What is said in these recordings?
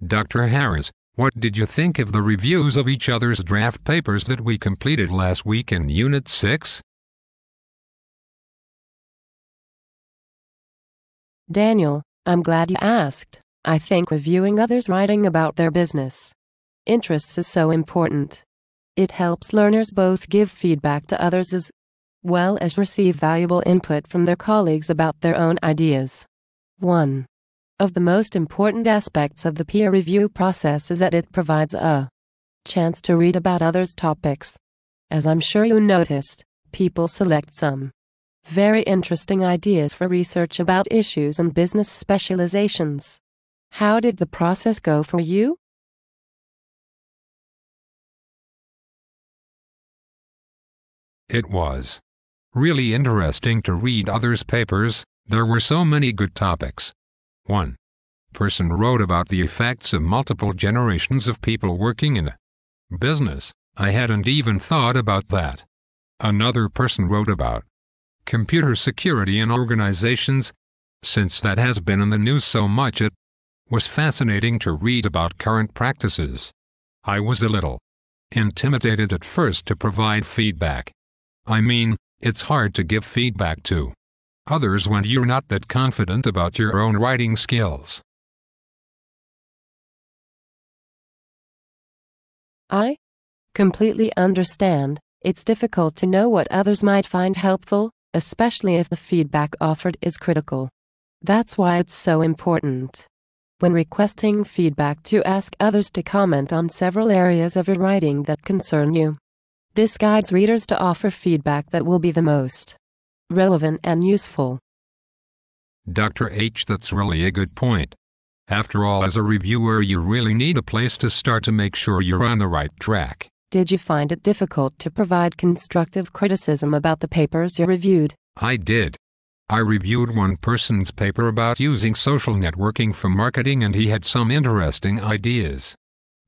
Dr. Harris, what did you think of the reviews of each other's draft papers that we completed last week in Unit 6? Daniel, I'm glad you asked. I think reviewing others' writing about their business interests is so important. It helps learners both give feedback to others as well as receive valuable input from their colleagues about their own ideas. One of the most important aspects of the peer review process is that it provides a chance to read about others' topics. As I'm sure you noticed, people select some very interesting ideas for research about issues and business specializations. How did the process go for you? It was really interesting to read others' papers. There were so many good topics. One person wrote about the effects of multiple generations of people working in a business. I hadn't even thought about that. Another person wrote about computer security in organizations. Since that has been in the news so much, it was fascinating to read about current practices. I was a little intimidated at first to provide feedback. I mean, it's hard to give feedback to others when you're not that confident about your own writing skills. I completely understand. It's difficult to know what others might find helpful, especially if the feedback offered is critical. That's why it's so important, when requesting feedback, to ask others to comment on several areas of your writing that concern you. This guides readers to offer feedback that will be the most relevant and useful. Dr. H, that's really a good point. After all, as a reviewer, you really need a place to start to make sure you're on the right track. Did you find it difficult to provide constructive criticism about the papers you reviewed? I did. I reviewed one person's paper about using social networking for marketing, and he had some interesting ideas.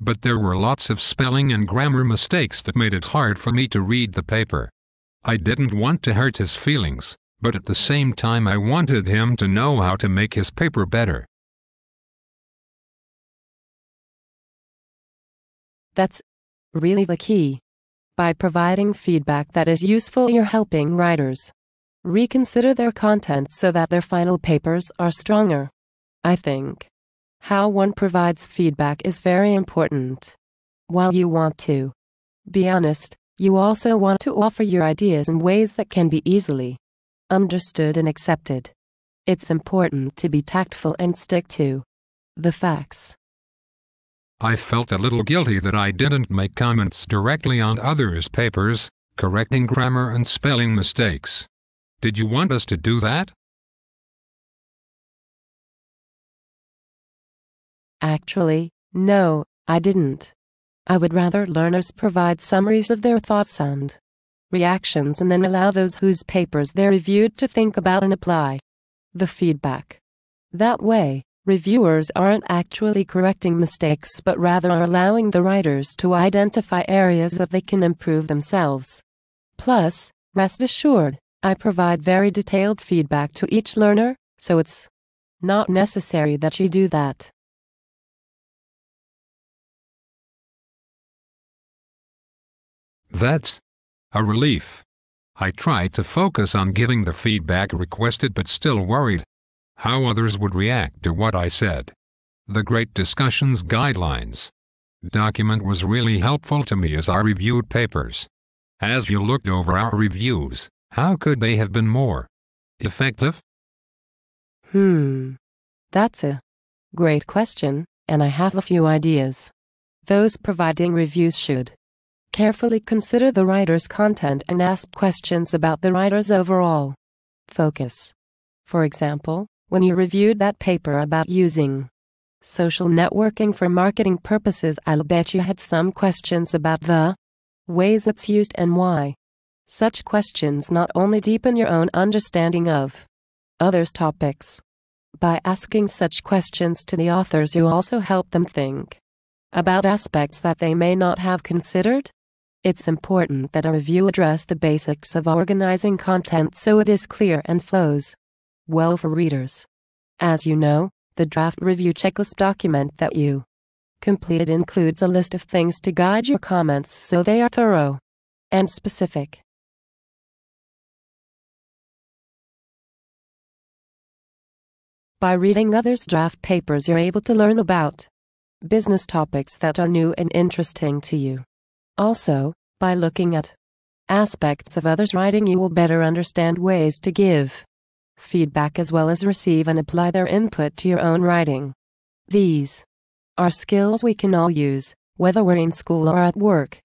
But there were lots of spelling and grammar mistakes that made it hard for me to read the paper. I didn't want to hurt his feelings, but at the same time I wanted him to know how to make his paper better. That's really the key. By providing feedback that is useful, you're helping writers reconsider their content so that their final papers are stronger. I think how one provides feedback is very important. While you want to be honest, you also want to offer your ideas in ways that can be easily understood and accepted. It's important to be tactful and stick to the facts. I felt a little guilty that I didn't make comments directly on others' papers, correcting grammar and spelling mistakes. Did you want us to do that? Actually, no, I didn't. I would rather learners provide summaries of their thoughts and reactions, and then allow those whose papers they reviewed to think about and apply the feedback. That way, reviewers aren't actually correcting mistakes, but rather are allowing the writers to identify areas that they can improve themselves. Plus, rest assured, I provide very detailed feedback to each learner, so it's not necessary that you do that. That's a relief. I tried to focus on giving the feedback requested, but still worried how others would react to what I said. The Great Discussions Guidelines document was really helpful to me as I reviewed papers. As you looked over our reviews, how could they have been more effective? That's a great question, and I have a few ideas. Those providing reviews should carefully consider the writer's content and ask questions about the writer's overall focus. For example, when you reviewed that paper about using social networking for marketing purposes, I'll bet you had some questions about the ways it's used and why. Such questions not only deepen your own understanding of others' topics. By asking such questions to the authors, you also help them think about aspects that they may not have considered. It's important that a review address the basics of organizing content so it is clear and flows well for readers. As you know, the draft review checklist document that you Completed includes a list of things to guide your comments so they are thorough and specific. By reading others' draft papers, you're able to learn about business topics that are new and interesting to you. Also, by looking at aspects of others' writing, you will better understand ways to give feedback as well as receive and apply their input to your own writing. These are skills we can all use, whether we're in school or at work.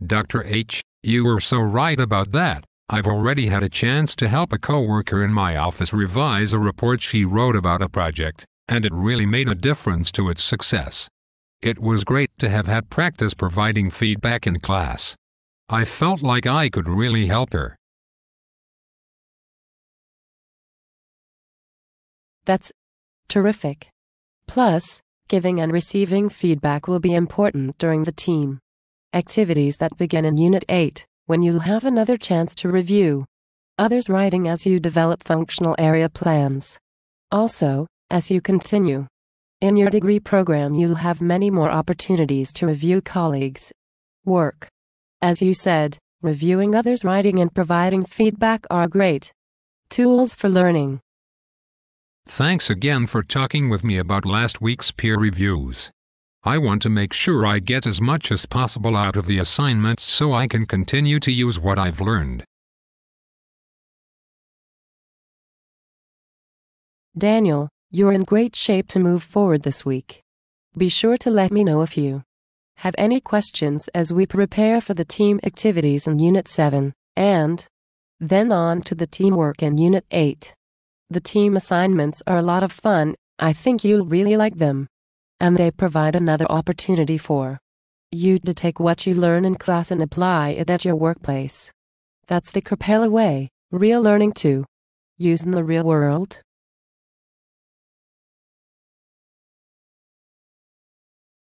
Dr. H, you were so right about that. I've already had a chance to help a coworker in my office revise a report she wrote about a project, and it really made a difference to its success. It was great to have had practice providing feedback in class. I felt like I could really help her. That's terrific. Plus, giving and receiving feedback will be important during the team activities that begin in Unit 8, when you'll have another chance to review others' writing as you develop functional area plans. Also, as you continue in your degree program, you'll have many more opportunities to review colleagues' work. As you said, reviewing others' writing and providing feedback are great tools for learning. Thanks again for talking with me about last week's peer reviews. I want to make sure I get as much as possible out of the assignments so I can continue to use what I've learned. Daniel, you're in great shape to move forward this week. Be sure to let me know if you have any questions as we prepare for the team activities in Unit 7, and then on to the teamwork in Unit 8. The team assignments are a lot of fun. I think you'll really like them. And they provide another opportunity for you to take what you learn in class and apply it at your workplace. That's the Capella way, real learning to use in the real world.